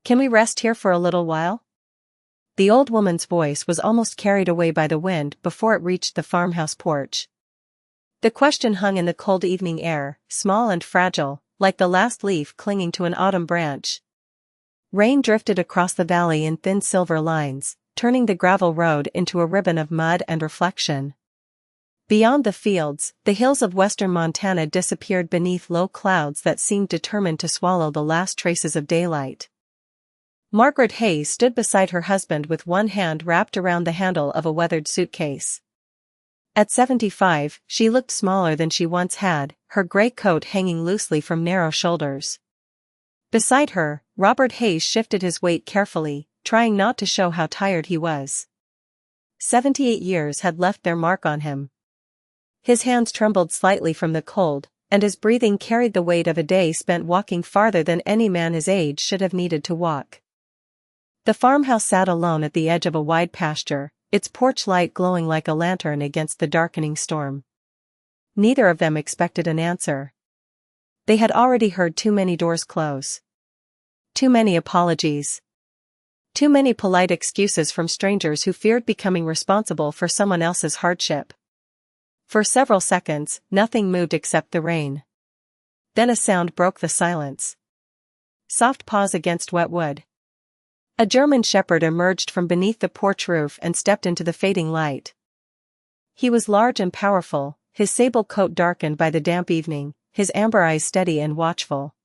Can we rest here for a little while? The old woman's voice was almost carried away by the wind before it reached the farmhouse porch. The question hung in the cold evening air, small and fragile, like the last leaf clinging to an autumn branch. Rain drifted across the valley in thin silver lines, turning the gravel road into a ribbon of mud and reflection. Beyond the fields, the hills of western Montana disappeared beneath low clouds that seemed determined to swallow the last traces of daylight. Margaret Hayes stood beside her husband with one hand wrapped around the handle of a weathered suitcase. At 75, she looked smaller than she once had, her gray coat hanging loosely from narrow shoulders. Beside her, Robert Hayes shifted his weight carefully, trying not to show how tired he was. 78 years had left their mark on him. His hands trembled slightly from the cold, and his breathing carried the weight of a day spent walking farther than any man his age should have needed to walk. The farmhouse sat alone at the edge of a wide pasture, its porch light glowing like a lantern against the darkening storm. Neither of them expected an answer. They had already heard too many doors close. Too many apologies. Too many polite excuses from strangers who feared becoming responsible for someone else's hardship. For several seconds, nothing moved except the rain. Then a sound broke the silence. Soft paws against wet wood. A German shepherd emerged from beneath the porch roof and stepped into the fading light. He was large and powerful, his sable coat darkened by the damp evening, his amber eyes steady and watchful.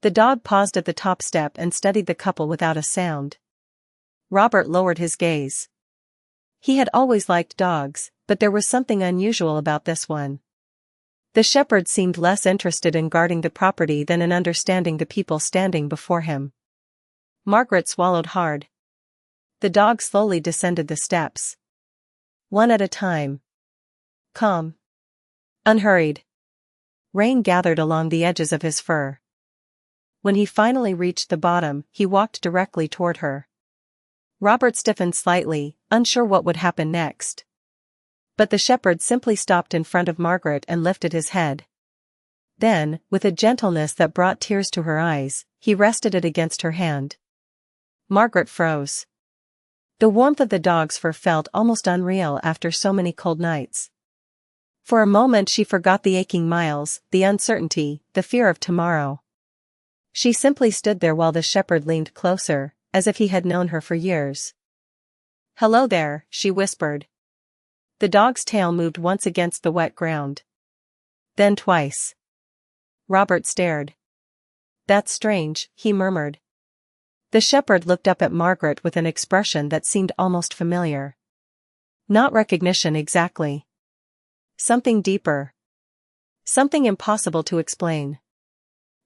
The dog paused at the top step and studied the couple without a sound. Robert lowered his gaze. He had always liked dogs, but there was something unusual about this one. The shepherd seemed less interested in guarding the property than in understanding the people standing before him. Margaret swallowed hard. The dog slowly descended the steps. One at a time. Calm. Unhurried. Rain gathered along the edges of his fur. When he finally reached the bottom, he walked directly toward her. Robert stiffened slightly, unsure what would happen next. But the shepherd simply stopped in front of Margaret and lifted his head. Then, with a gentleness that brought tears to her eyes, he rested it against her hand. Margaret froze. The warmth of the dog's fur felt almost unreal after so many cold nights. For a moment she forgot the aching miles, the uncertainty, the fear of tomorrow. She simply stood there while the shepherd leaned closer, as if he had known her for years. "Hello there," she whispered. The dog's tail moved once against the wet ground. Then twice. Robert stared. "That's strange," he murmured. The shepherd looked up at Margaret with an expression that seemed almost familiar. Not recognition exactly. Something deeper. Something impossible to explain.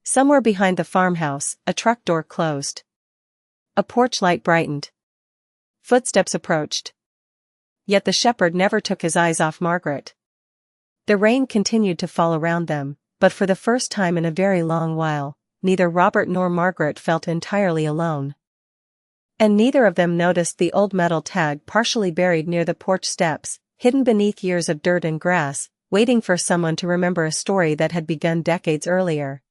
Somewhere behind the farmhouse, a truck door closed. A porch light brightened. Footsteps approached. Yet the shepherd never took his eyes off Margaret. The rain continued to fall around them, but for the first time in a very long while, neither Robert nor Margaret felt entirely alone. And neither of them noticed the old metal tag partially buried near the porch steps, hidden beneath years of dirt and grass, waiting for someone to remember a story that had begun decades earlier.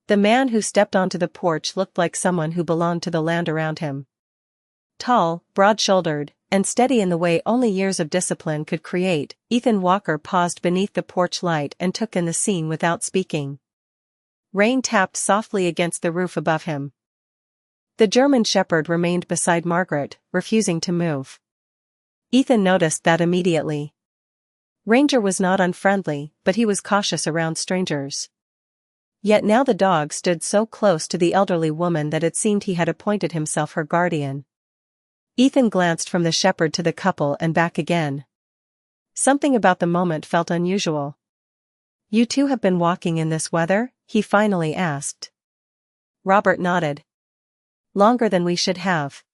The man who stepped onto the porch looked like someone who belonged to the land around him. Tall, broad-shouldered, and steady in the way only years of discipline could create, Ethan Walker paused beneath the porch light and took in the scene without speaking. Rain tapped softly against the roof above him. The German shepherd remained beside Margaret, refusing to move. Ethan noticed that immediately. Ranger was not unfriendly, but he was cautious around strangers. Yet now the dog stood so close to the elderly woman that it seemed he had appointed himself her guardian. Ethan glanced from the shepherd to the couple and back again. Something about the moment felt unusual. "You two have been walking in this weather?" he finally asked. Robert nodded. "Longer than we should have."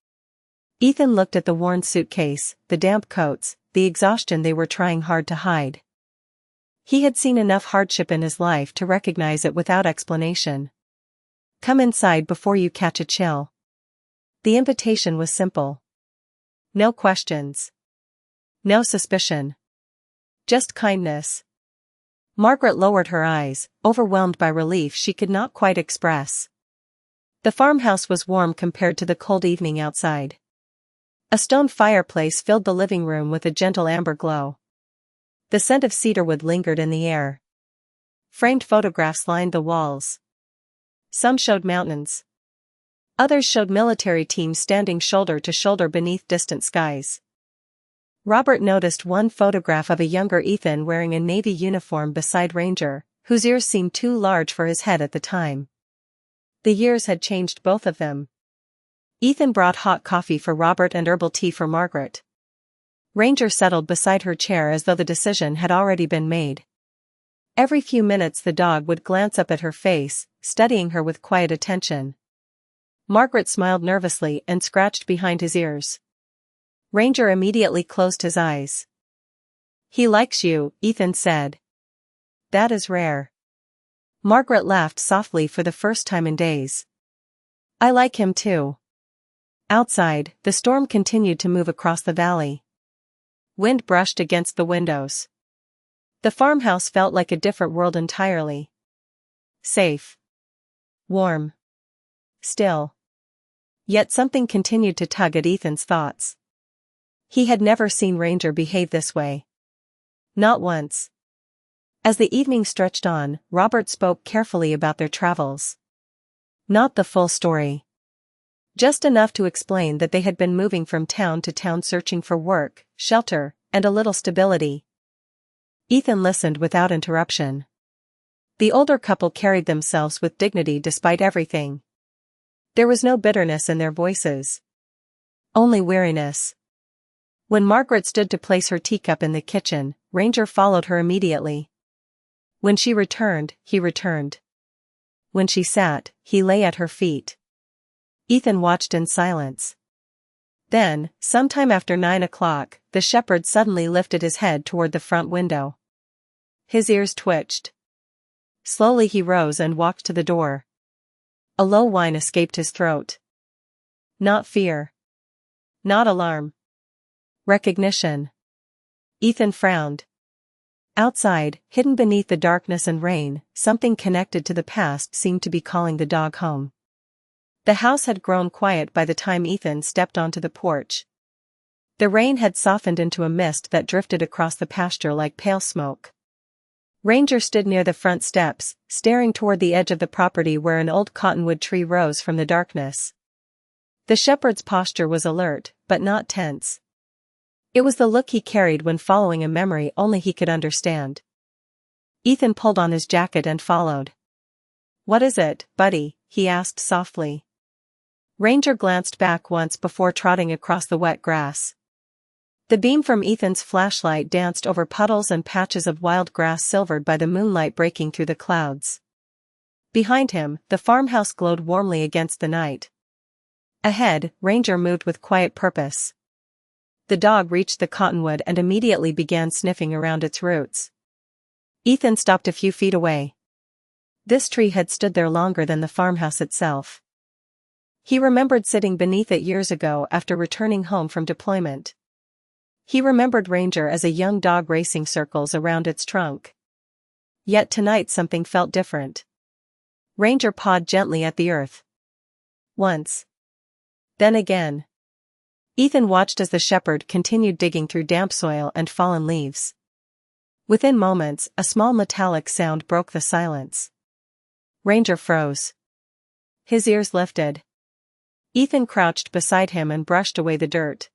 Ethan looked at the worn suitcase, the damp coats, the exhaustion they were trying hard to hide. He had seen enough hardship in his life to recognize it without explanation. "Come inside before you catch a chill." The invitation was simple. No questions. No suspicion. Just kindness. Margaret lowered her eyes, overwhelmed by relief she could not quite express. The farmhouse was warm compared to the cold evening outside. A stone fireplace filled the living room with a gentle amber glow. The scent of cedarwood lingered in the air. Framed photographs lined the walls. Some showed mountains. Others showed military teams standing shoulder to shoulder beneath distant skies. Robert noticed one photograph of a younger Ethan wearing a Navy uniform beside Ranger, whose ears seemed too large for his head at the time. The years had changed both of them. Ethan brought hot coffee for Robert and herbal tea for Margaret. Ranger settled beside her chair as though the decision had already been made. Every few minutes the dog would glance up at her face, studying her with quiet attention. Margaret smiled nervously and scratched behind his ears. Ranger immediately closed his eyes. "He likes you," Ethan said. "That is rare." Margaret laughed softly for the first time in days. "I like him too." Outside, the storm continued to move across the valley. Wind brushed against the windows. The farmhouse felt like a different world entirely. Safe. Warm. Still. Yet something continued to tug at Ethan's thoughts. He had never seen Ranger behave this way. Not once. As the evening stretched on, Robert spoke carefully about their travels. Not the full story. Just enough to explain that they had been moving from town to town searching for work, shelter, and a little stability. Ethan listened without interruption. The older couple carried themselves with dignity despite everything. There was no bitterness in their voices. Only weariness. When Margaret stood to place her teacup in the kitchen, Ranger followed her immediately. When she returned, he returned. When she sat, he lay at her feet. Ethan watched in silence. Then, sometime after 9 o'clock, the shepherd suddenly lifted his head toward the front window. His ears twitched. Slowly he rose and walked to the door. A low whine escaped his throat. Not fear. Not alarm. Recognition. Ethan frowned. Outside, hidden beneath the darkness and rain, something connected to the past seemed to be calling the dog home. The house had grown quiet by the time Ethan stepped onto the porch. The rain had softened into a mist that drifted across the pasture like pale smoke. Ranger stood near the front steps, staring toward the edge of the property where an old cottonwood tree rose from the darkness. The shepherd's posture was alert, but not tense. It was the look he carried when following a memory only he could understand. Ethan pulled on his jacket and followed. "What is it, buddy?" he asked softly. Ranger glanced back once before trotting across the wet grass. The beam from Ethan's flashlight danced over puddles and patches of wild grass silvered by the moonlight breaking through the clouds. Behind him, the farmhouse glowed warmly against the night. Ahead, Ranger moved with quiet purpose. The dog reached the cottonwood and immediately began sniffing around its roots. Ethan stopped a few feet away. This tree had stood there longer than the farmhouse itself. He remembered sitting beneath it years ago after returning home from deployment. He remembered Ranger as a young dog racing circles around its trunk. Yet tonight something felt different. Ranger pawed gently at the earth. Once. Then again. Ethan watched as the shepherd continued digging through damp soil and fallen leaves. Within moments, a small metallic sound broke the silence. Ranger froze. His ears lifted. Ethan crouched beside him and brushed away the dirt.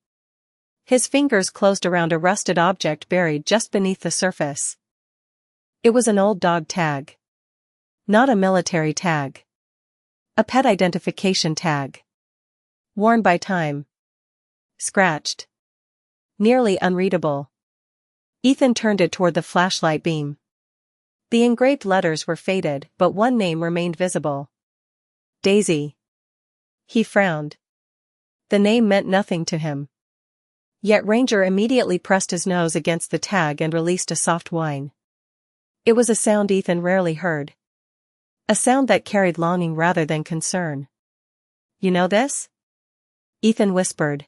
His fingers closed around a rusted object buried just beneath the surface. It was an old dog tag. Not a military tag. A pet identification tag. Worn by time. Scratched. Nearly unreadable. Ethan turned it toward the flashlight beam. The engraved letters were faded, but one name remained visible. Daisy. He frowned. The name meant nothing to him. Yet Ranger immediately pressed his nose against the tag and released a soft whine. It was a sound Ethan rarely heard. A sound that carried longing rather than concern. "You know this?" Ethan whispered.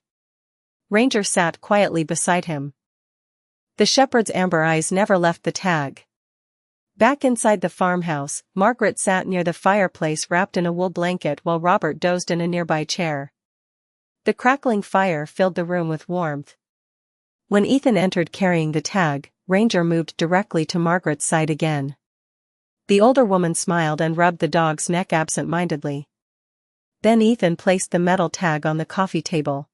Ranger sat quietly beside him. The shepherd's amber eyes never left the tag. Back inside the farmhouse, Margaret sat near the fireplace wrapped in a wool blanket while Robert dozed in a nearby chair. The crackling fire filled the room with warmth. When Ethan entered carrying the tag, Ranger moved directly to Margaret's side again. The older woman smiled and rubbed the dog's neck absent-mindedly. Then Ethan placed the metal tag on the coffee table.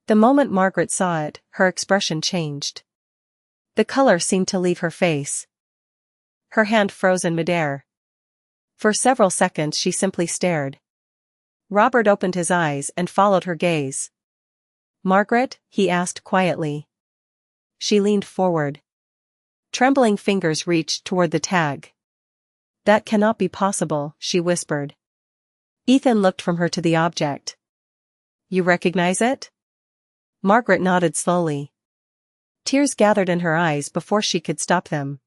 The moment Margaret saw it, her expression changed. The color seemed to leave her face. Her hand froze in midair. For several seconds she simply stared. Robert opened his eyes and followed her gaze. "Margaret?" he asked quietly. She leaned forward. Trembling fingers reached toward the tag. "That cannot be possible," she whispered. Ethan looked from her to the object. "You recognize it?" Margaret nodded slowly. Tears gathered in her eyes before she could stop them.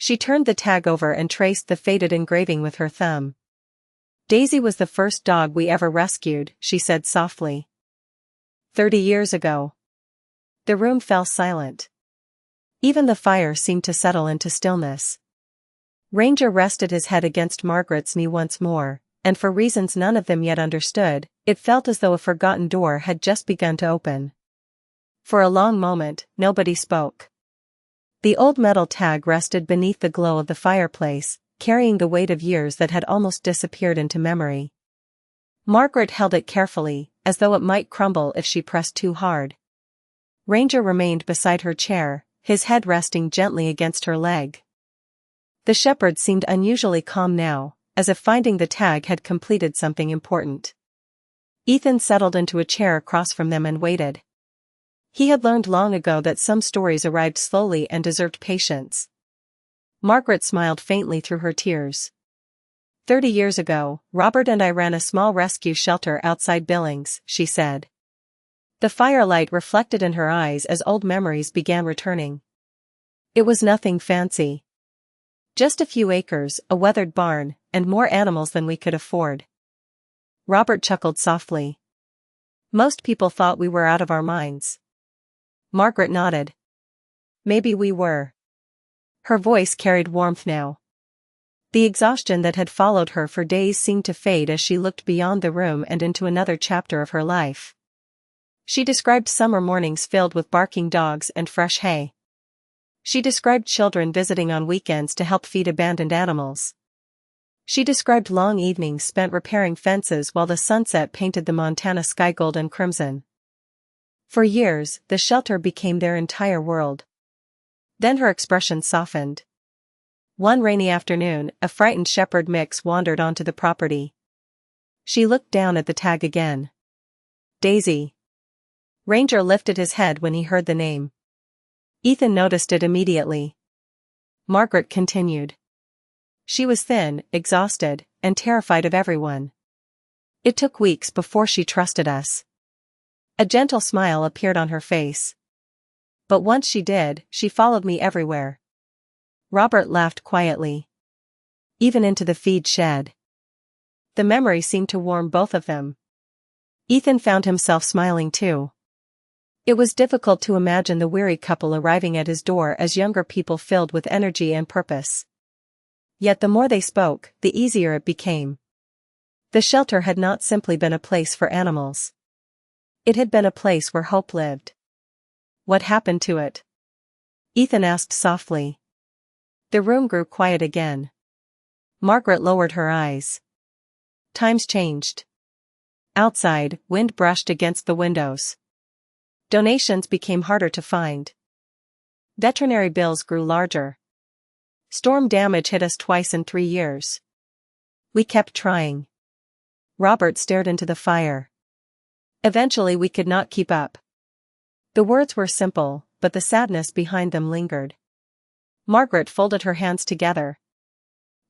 She turned the tag over and traced the faded engraving with her thumb. "Daisy was the first dog we ever rescued," she said softly. 30 years ago." The room fell silent. Even the fire seemed to settle into stillness. Ranger rested his head against Margaret's knee once more, and for reasons none of them yet understood, it felt as though a forgotten door had just begun to open. For a long moment, nobody spoke. The old metal tag rested beneath the glow of the fireplace, carrying the weight of years that had almost disappeared into memory. Margaret held it carefully, as though it might crumble if she pressed too hard. Ranger remained beside her chair, his head resting gently against her leg. The shepherd seemed unusually calm now, as if finding the tag had completed something important. Ethan settled into a chair across from them and waited. He had learned long ago that some stories arrived slowly and deserved patience. Margaret smiled faintly through her tears. 30 years ago, Robert and I ran a small rescue shelter outside Billings, she said. The firelight reflected in her eyes as old memories began returning. It was nothing fancy. Just a few acres, a weathered barn, and more animals than we could afford. Robert chuckled softly. Most people thought we were out of our minds. Margaret nodded. Maybe we were. Her voice carried warmth now. The exhaustion that had followed her for days seemed to fade as she looked beyond the room and into another chapter of her life. She described summer mornings filled with barking dogs and fresh hay. She described children visiting on weekends to help feed abandoned animals. She described long evenings spent repairing fences while the sunset painted the Montana sky gold and crimson. For years, the shelter became their entire world. Then her expression softened. One rainy afternoon, a frightened shepherd mix wandered onto the property. She looked down at the tag again. Daisy. Ranger lifted his head when he heard the name. Ethan noticed it immediately. Margaret continued. She was thin, exhausted, and terrified of everyone. It took weeks before she trusted us. A gentle smile appeared on her face. But once she did, she followed me everywhere. Robert laughed quietly. Even into the feed shed. The memory seemed to warm both of them. Ethan found himself smiling too. It was difficult to imagine the weary couple arriving at his door as younger people filled with energy and purpose. Yet the more they spoke, the easier it became. The shelter had not simply been a place for animals. It had been a place where hope lived. What happened to it? Ethan asked softly. The room grew quiet again. Margaret lowered her eyes. Times changed. Outside, wind brushed against the windows. Donations became harder to find. Veterinary bills grew larger. Storm damage hit us twice in 3 years. We kept trying. Robert stared into the fire. Eventually we could not keep up. The words were simple, but the sadness behind them lingered. Margaret folded her hands together.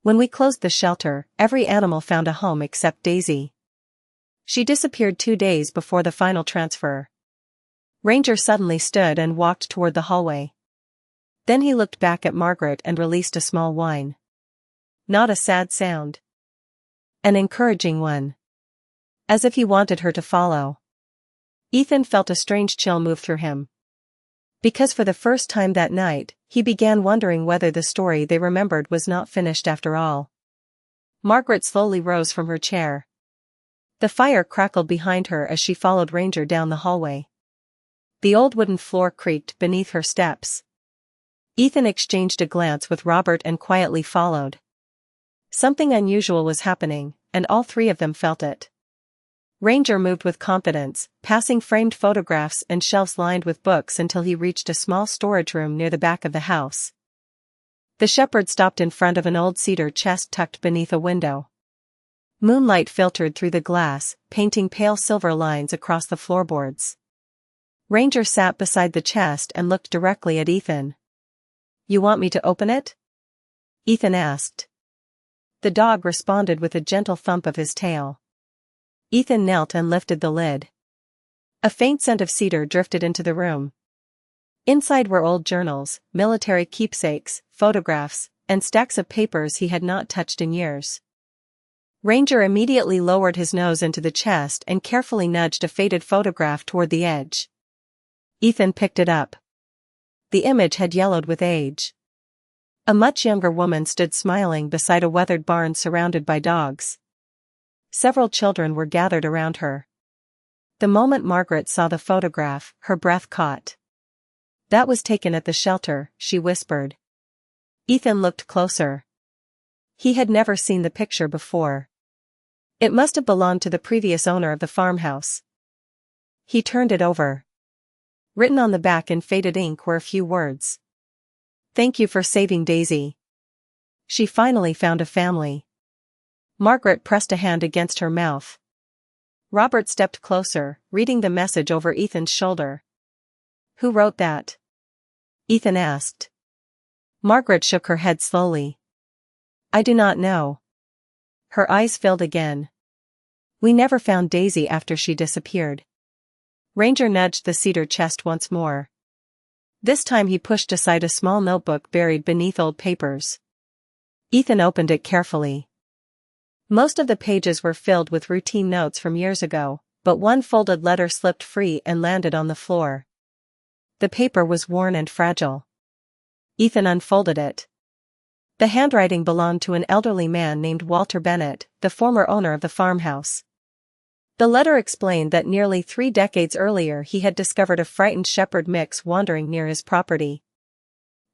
When we closed the shelter, every animal found a home except Daisy. She disappeared 2 days before the final transfer. Ranger suddenly stood and walked toward the hallway. Then he looked back at Margaret and released a small whine. Not a sad sound. An encouraging one. As if he wanted her to follow. Ethan felt a strange chill move through him. Because for the first time that night, he began wondering whether the story they remembered was not finished after all. Margaret slowly rose from her chair. The fire crackled behind her as she followed Ranger down the hallway. The old wooden floor creaked beneath her steps. Ethan exchanged a glance with Robert and quietly followed. Something unusual was happening, and all three of them felt it. Ranger moved with confidence, passing framed photographs and shelves lined with books until he reached a small storage room near the back of the house. The shepherd stopped in front of an old cedar chest tucked beneath a window. Moonlight filtered through the glass, painting pale silver lines across the floorboards. Ranger sat beside the chest and looked directly at Ethan. "You want me to open it?" Ethan asked. The dog responded with a gentle thump of his tail. Ethan knelt and lifted the lid. A faint scent of cedar drifted into the room. Inside were old journals, military keepsakes, photographs, and stacks of papers he had not touched in years. Ranger immediately lowered his nose into the chest and carefully nudged a faded photograph toward the edge. Ethan picked it up. The image had yellowed with age. A much younger woman stood smiling beside a weathered barn surrounded by dogs. Several children were gathered around her. The moment Margaret saw the photograph, her breath caught. "That was taken at the shelter," she whispered. Ethan looked closer. He had never seen the picture before. It must have belonged to the previous owner of the farmhouse. He turned it over. Written on the back in faded ink were a few words. "Thank you for saving Daisy. She finally found a family." Margaret pressed a hand against her mouth. Robert stepped closer, reading the message over Ethan's shoulder. "Who wrote that?" Ethan asked. Margaret shook her head slowly. "I do not know." Her eyes filled again. "We never found Daisy after she disappeared." Ranger nudged the cedar chest once more. This time he pushed aside a small notebook buried beneath old papers. Ethan opened it carefully. Most of the pages were filled with routine notes from years ago, but one folded letter slipped free and landed on the floor. The paper was worn and fragile. Ethan unfolded it. The handwriting belonged to an elderly man named Walter Bennett, the former owner of the farmhouse. The letter explained that nearly 3 decades earlier he had discovered a frightened shepherd mix wandering near his property.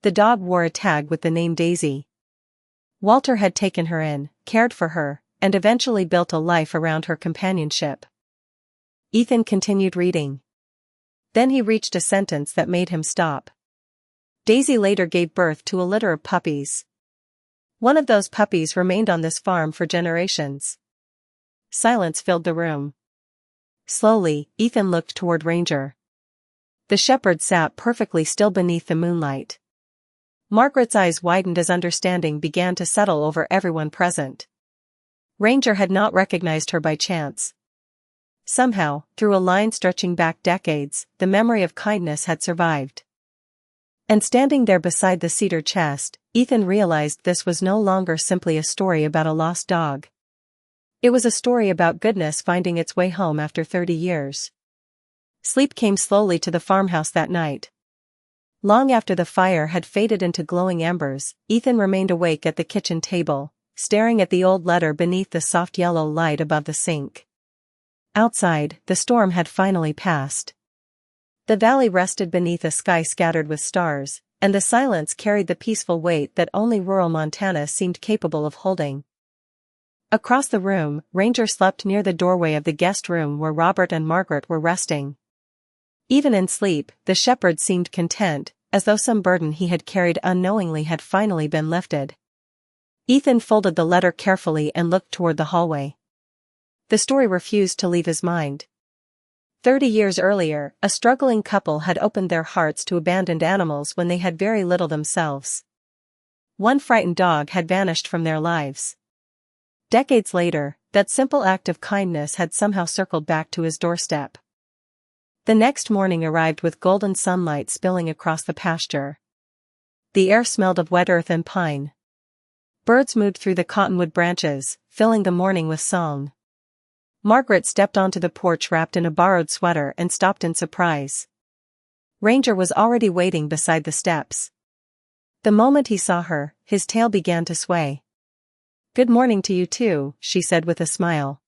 The dog wore a tag with the name Daisy. Walter had taken her in, cared for her, and eventually built a life around her companionship. Ethan continued reading. Then he reached a sentence that made him stop. Daisy later gave birth to a litter of puppies. One of those puppies remained on this farm for generations. Silence filled the room. Slowly, Ethan looked toward Ranger. The shepherd sat perfectly still beneath the moonlight. Margaret's eyes widened as understanding began to settle over everyone present. Ranger had not recognized her by chance. Somehow, through a line stretching back decades, the memory of kindness had survived. And standing there beside the cedar chest, Ethan realized this was no longer simply a story about a lost dog. It was a story about goodness finding its way home after 30 years. Sleep came slowly to the farmhouse that night. Long after the fire had faded into glowing embers, Ethan remained awake at the kitchen table, staring at the old letter beneath the soft yellow light above the sink. Outside, the storm had finally passed. The valley rested beneath a sky scattered with stars, and the silence carried the peaceful weight that only rural Montana seemed capable of holding. Across the room, Ranger slept near the doorway of the guest room where Robert and Margaret were resting. Even in sleep, the shepherd seemed content, as though some burden he had carried unknowingly had finally been lifted. Ethan folded the letter carefully and looked toward the hallway. The story refused to leave his mind. 30 years earlier, a struggling couple had opened their hearts to abandoned animals when they had very little themselves. One frightened dog had vanished from their lives. Decades later, that simple act of kindness had somehow circled back to his doorstep. The next morning arrived with golden sunlight spilling across the pasture. The air smelled of wet earth and pine. Birds moved through the cottonwood branches, filling the morning with song. Margaret stepped onto the porch wrapped in a borrowed sweater and stopped in surprise. Ranger was already waiting beside the steps. The moment he saw her, his tail began to sway. "Good morning to you too," she said with a smile.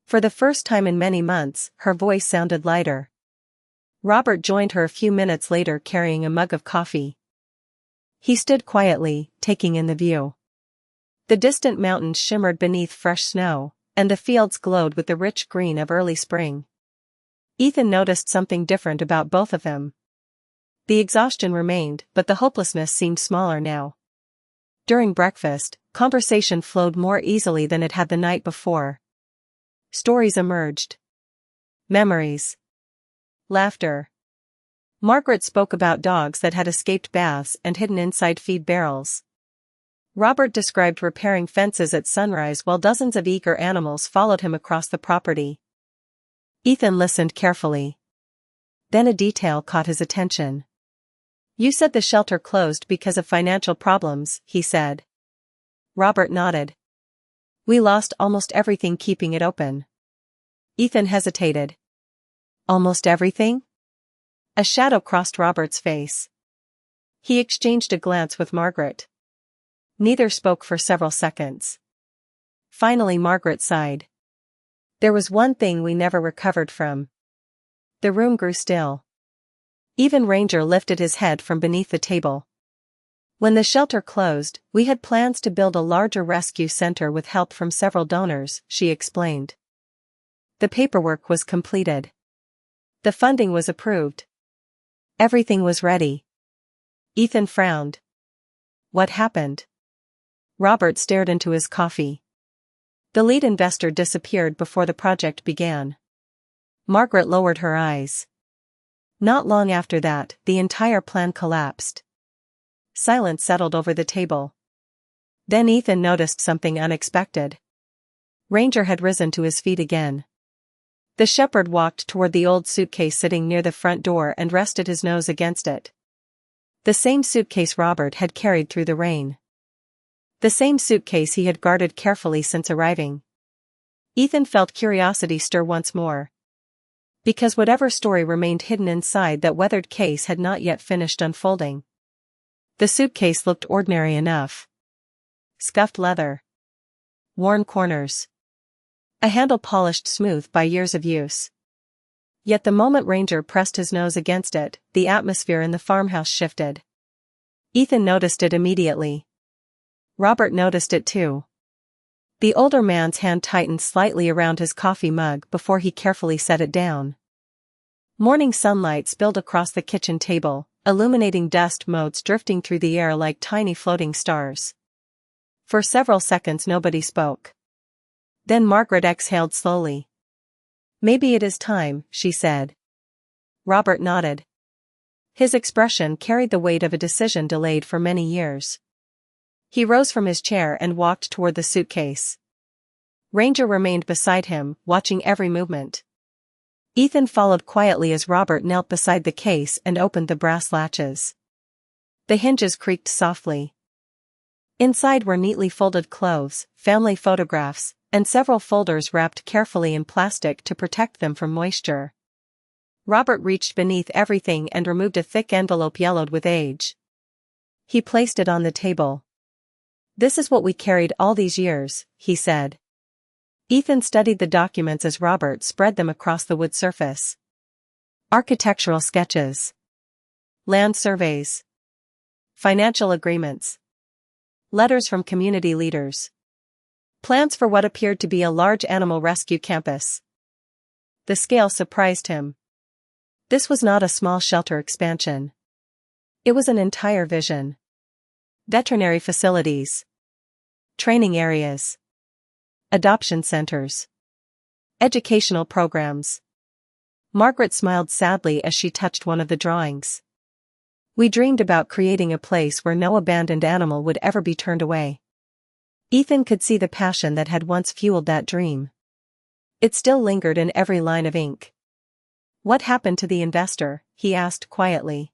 For the first time in many months, her voice sounded lighter. Robert joined her a few minutes later carrying a mug of coffee. He stood quietly, taking in the view. The distant mountains shimmered beneath fresh snow, and the fields glowed with the rich green of early spring. Ethan noticed something different about both of them. The exhaustion remained, but the hopelessness seemed smaller now. During breakfast, conversation flowed more easily than it had the night before. Stories emerged. Memories. Laughter. Margaret spoke about dogs that had escaped baths and hidden inside feed barrels. Robert described repairing fences at sunrise while dozens of eager animals followed him across the property. Ethan listened carefully. Then a detail caught his attention. "You said the shelter closed because of financial problems," he said. Robert nodded. "We lost almost everything keeping it open." Ethan hesitated. "Almost everything?" A shadow crossed Robert's face. He exchanged a glance with Margaret. Neither spoke for several seconds. Finally Margaret sighed. "There was one thing we never recovered from." The room grew still. Even Ranger lifted his head from beneath the table. "When the shelter closed, we had plans to build a larger rescue center with help from several donors," she explained. The paperwork was completed. The funding was approved. Everything was ready. Ethan frowned. What happened? Robert stared into his coffee. The lead investor disappeared before the project began. Margaret lowered her eyes. Not long after that, the entire plan collapsed. Silence settled over the table. Then Ethan noticed something unexpected. Ranger had risen to his feet again. The shepherd walked toward the old suitcase sitting near the front door and rested his nose against it. The same suitcase Robert had carried through the rain. The same suitcase he had guarded carefully since arriving. Ethan felt curiosity stir once more. Because whatever story remained hidden inside that weathered case had not yet finished unfolding. The suitcase looked ordinary enough. Scuffed leather. Worn corners. A handle polished smooth by years of use. Yet the moment Ranger pressed his nose against it, the atmosphere in the farmhouse shifted. Ethan noticed it immediately. Robert noticed it too. The older man's hand tightened slightly around his coffee mug before he carefully set it down. Morning sunlight spilled across the kitchen table, illuminating dust motes drifting through the air like tiny floating stars. For several seconds nobody spoke. Then Margaret exhaled slowly. "Maybe it is time," she said. Robert nodded. His expression carried the weight of a decision delayed for many years. He rose from his chair and walked toward the suitcase. Ranger remained beside him, watching every movement. Ethan followed quietly as Robert knelt beside the case and opened the brass latches. The hinges creaked softly. Inside were neatly folded clothes, family photographs, and several folders wrapped carefully in plastic to protect them from moisture. Robert reached beneath everything and removed a thick envelope yellowed with age. He placed it on the table. "This is what we carried all these years," he said. Ethan studied the documents as Robert spread them across the wood surface. Architectural sketches. Land surveys. Financial agreements. Letters from community leaders. Plans for what appeared to be a large animal rescue campus. The scale surprised him. This was not a small shelter expansion. It was an entire vision. Veterinary facilities. Training areas. Adoption centers. Educational programs. Margaret smiled sadly as she touched one of the drawings. "We dreamed about creating a place where no abandoned animal would ever be turned away." Ethan could see the passion that had once fueled that dream. It still lingered in every line of ink. "What happened to the investor?" he asked quietly.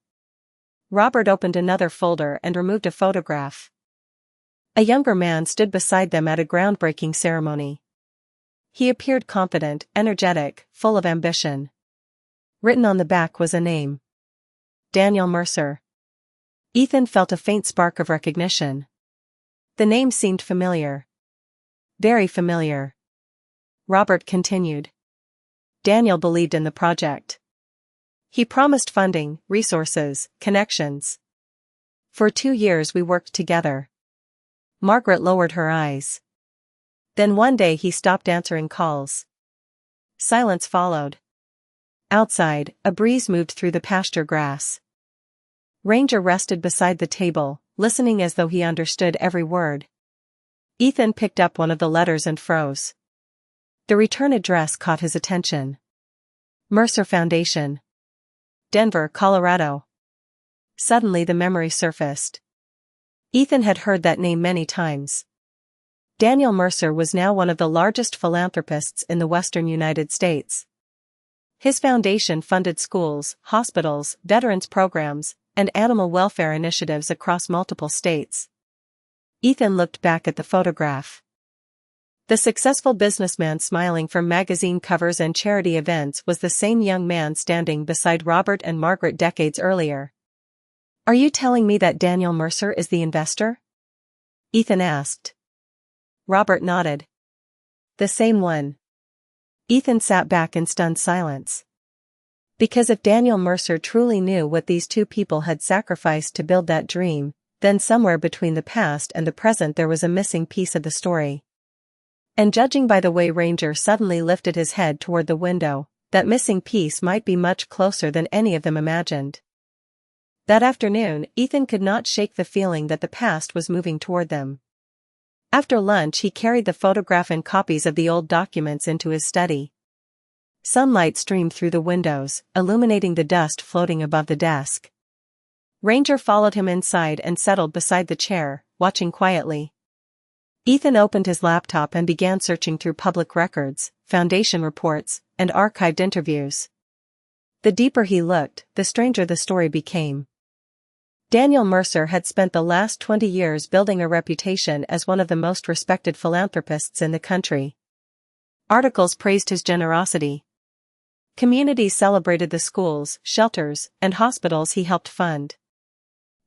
Robert opened another folder and removed a photograph. A younger man stood beside them at a groundbreaking ceremony. He appeared confident, energetic, full of ambition. Written on the back was a name. Daniel Mercer. Ethan felt a faint spark of recognition. The name seemed familiar. Very familiar. Robert continued. Daniel believed in the project. He promised funding, resources, connections. For 2 years we worked together. Margaret lowered her eyes. Then one day he stopped answering calls. Silence followed. Outside, a breeze moved through the pasture grass. Ranger rested beside the table, listening as though he understood every word. Ethan picked up one of the letters and froze. The return address caught his attention. Mercer Foundation. Denver, Colorado. Suddenly the memory surfaced. Ethan had heard that name many times. Daniel Mercer was now one of the largest philanthropists in the western United States. His foundation funded schools, hospitals, veterans programs, and animal welfare initiatives across multiple states. Ethan looked back at the photograph. The successful businessman smiling from magazine covers and charity events was the same young man standing beside Robert and Margaret decades earlier. "Are you telling me that Daniel Mercer is the investor?" Ethan asked. Robert nodded. "The same one." Ethan sat back in stunned silence. Because if Daniel Mercer truly knew what these two people had sacrificed to build that dream, then somewhere between the past and the present there was a missing piece of the story. And judging by the way Ranger suddenly lifted his head toward the window, that missing piece might be much closer than any of them imagined. That afternoon, Ethan could not shake the feeling that the past was moving toward them. After lunch he carried the photograph and copies of the old documents into his study. Sunlight streamed through the windows, illuminating the dust floating above the desk. Ranger followed him inside and settled beside the chair, watching quietly. Ethan opened his laptop and began searching through public records, foundation reports, and archived interviews. The deeper he looked, the stranger the story became. Daniel Mercer had spent the last 20 years building a reputation as one of the most respected philanthropists in the country. Articles praised his generosity. Communities celebrated the schools, shelters, and hospitals he helped fund.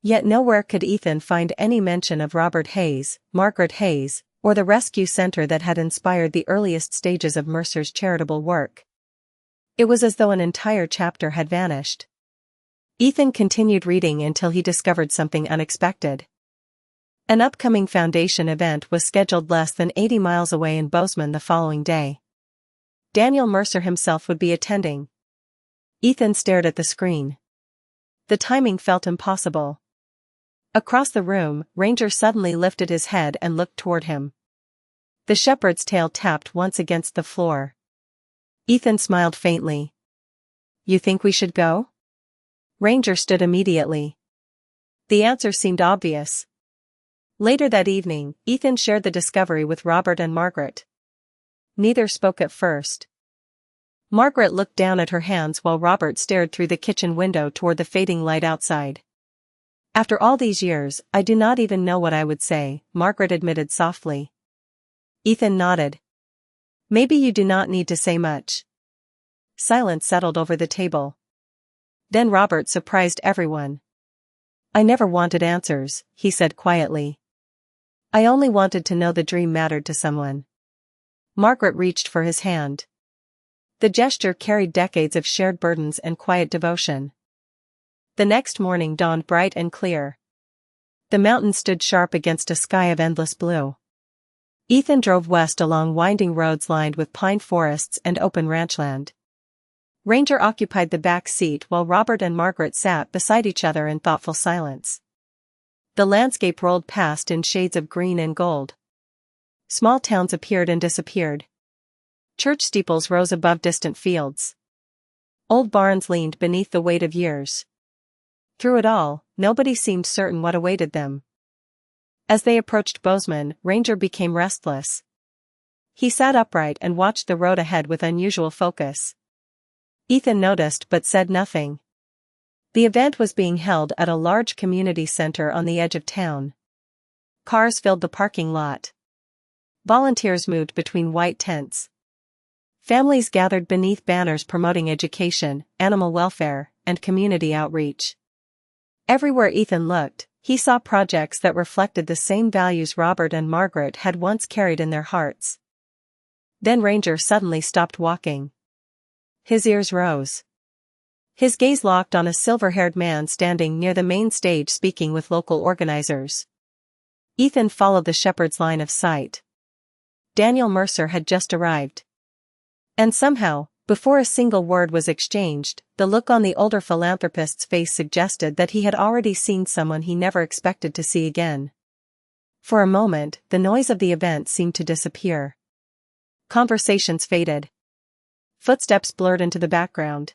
Yet nowhere could Ethan find any mention of Robert Hayes, Margaret Hayes, or the rescue center that had inspired the earliest stages of Mercer's charitable work. It was as though an entire chapter had vanished. Ethan continued reading until he discovered something unexpected. An upcoming foundation event was scheduled less than 80 miles away in Bozeman the following day. Daniel Mercer himself would be attending. Ethan stared at the screen. The timing felt impossible. Across the room, Ranger suddenly lifted his head and looked toward him. The shepherd's tail tapped once against the floor. Ethan smiled faintly. "You think we should go?" Ranger stood immediately. The answer seemed obvious. Later that evening, Ethan shared the discovery with Robert and Margaret. Neither spoke at first. Margaret looked down at her hands while Robert stared through the kitchen window toward the fading light outside. "After all these years, I do not even know what I would say," Margaret admitted softly. Ethan nodded. "Maybe you do not need to say much." Silence settled over the table. Then Robert surprised everyone. "I never wanted answers," he said quietly. "I only wanted to know the dream mattered to someone." Margaret reached for his hand. The gesture carried decades of shared burdens and quiet devotion. The next morning dawned bright and clear. The mountains stood sharp against a sky of endless blue. Ethan drove west along winding roads lined with pine forests and open ranchland. Ranger occupied the back seat while Robert and Margaret sat beside each other in thoughtful silence. The landscape rolled past in shades of green and gold. Small towns appeared and disappeared. Church steeples rose above distant fields. Old barns leaned beneath the weight of years. Through it all, nobody seemed certain what awaited them. As they approached Bozeman, Ranger became restless. He sat upright and watched the road ahead with unusual focus. Ethan noticed but said nothing. The event was being held at a large community center on the edge of town. Cars filled the parking lot. Volunteers moved between white tents. Families gathered beneath banners promoting education, animal welfare, and community outreach. Everywhere Ethan looked, he saw projects that reflected the same values Robert and Margaret had once carried in their hearts. Then Ranger suddenly stopped walking. His ears rose. His gaze locked on a silver-haired man standing near the main stage speaking with local organizers. Ethan followed the shepherd's line of sight. Daniel Mercer had just arrived. And somehow, before a single word was exchanged, the look on the older philanthropist's face suggested that he had already seen someone he never expected to see again. For a moment, the noise of the event seemed to disappear. Conversations faded. Footsteps blurred into the background.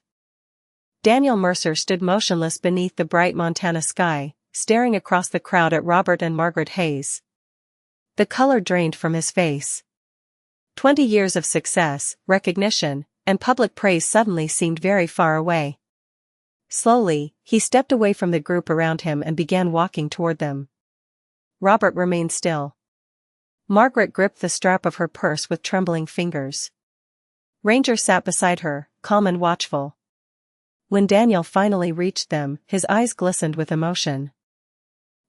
Daniel Mercer stood motionless beneath the bright Montana sky, staring across the crowd at Robert and Margaret Hayes. The color drained from his face. 20 years of success, recognition, and public praise suddenly seemed very far away. Slowly, he stepped away from the group around him and began walking toward them. Robert remained still. Margaret gripped the strap of her purse with trembling fingers. Ranger sat beside her, calm and watchful. When Daniel finally reached them, his eyes glistened with emotion.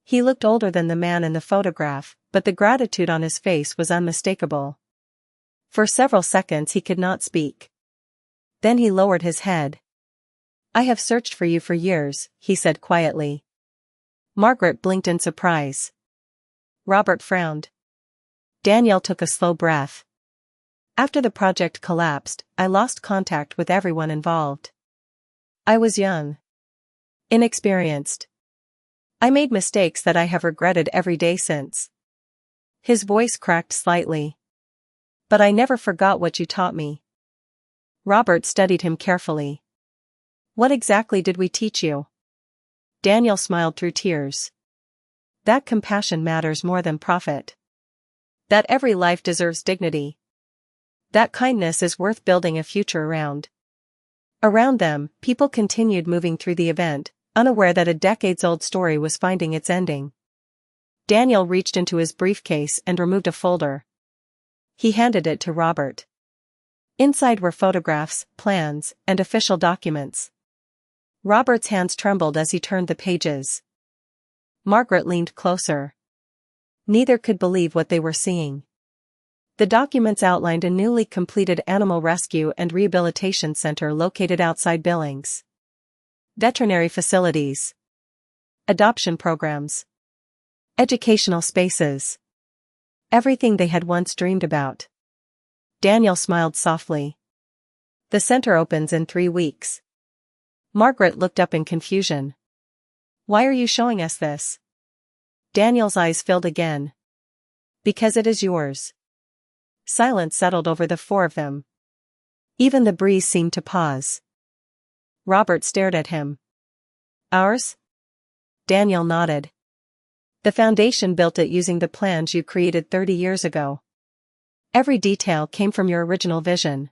He looked older than the man in the photograph, but the gratitude on his face was unmistakable. For several seconds he could not speak. Then he lowered his head. "I have searched for you for years," he said quietly. Margaret blinked in surprise. Robert frowned. Daniel took a slow breath. "After the project collapsed, I lost contact with everyone involved. I was young. Inexperienced. I made mistakes that I have regretted every day since." His voice cracked slightly. "But I never forgot what you taught me." Robert studied him carefully. "What exactly did we teach you?" Daniel smiled through tears. "That compassion matters more than profit. That every life deserves dignity. That kindness is worth building a future around." Around them, people continued moving through the event, unaware that a decades-old story was finding its ending. Daniel reached into his briefcase and removed a folder. He handed it to Robert. Inside were photographs, plans, and official documents. Robert's hands trembled as he turned the pages. Margaret leaned closer. Neither could believe what they were seeing. The documents outlined a newly completed animal rescue and rehabilitation center located outside Billings. Veterinary facilities. Adoption programs. Educational spaces. Everything they had once dreamed about. Daniel smiled softly. "The center opens in 3 weeks." Margaret looked up in confusion. "Why are you showing us this?" Daniel's eyes filled again. "Because it is yours." Silence settled over the four of them. Even the breeze seemed to pause. Robert stared at him. "Ours?" Daniel nodded. "The foundation built it using the plans you created 30 years ago. Every detail came from your original vision."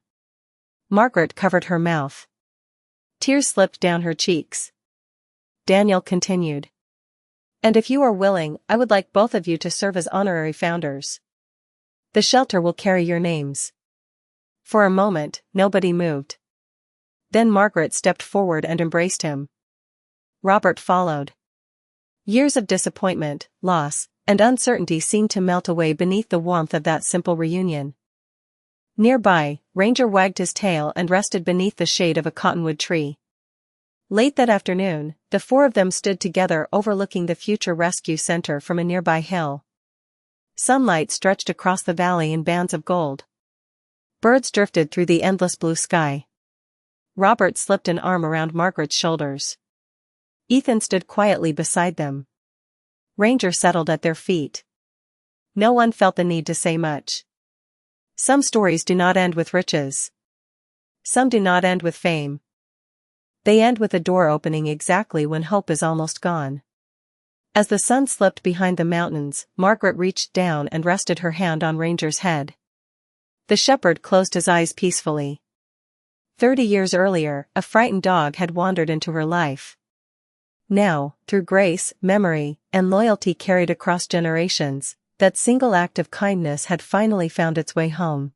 Margaret covered her mouth. Tears slipped down her cheeks. Daniel continued. "And if you are willing, I would like both of you to serve as honorary founders. The shelter will carry your names." For a moment, nobody moved. Then Margaret stepped forward and embraced him. Robert followed. Years of disappointment, loss, and uncertainty seemed to melt away beneath the warmth of that simple reunion. Nearby, Ranger wagged his tail and rested beneath the shade of a cottonwood tree. Late that afternoon, the four of them stood together overlooking the future rescue center from a nearby hill. Sunlight stretched across the valley in bands of gold. Birds drifted through the endless blue sky. Robert slipped an arm around Margaret's shoulders. Ethan stood quietly beside them. Ranger settled at their feet. No one felt the need to say much. Some stories do not end with riches. Some do not end with fame. They end with a door opening exactly when hope is almost gone. As the sun slipped behind the mountains, Margaret reached down and rested her hand on Ranger's head. The shepherd closed his eyes peacefully. 30 years earlier, a frightened dog had wandered into her life. Now, through grace, memory, and loyalty carried across generations, that single act of kindness had finally found its way home.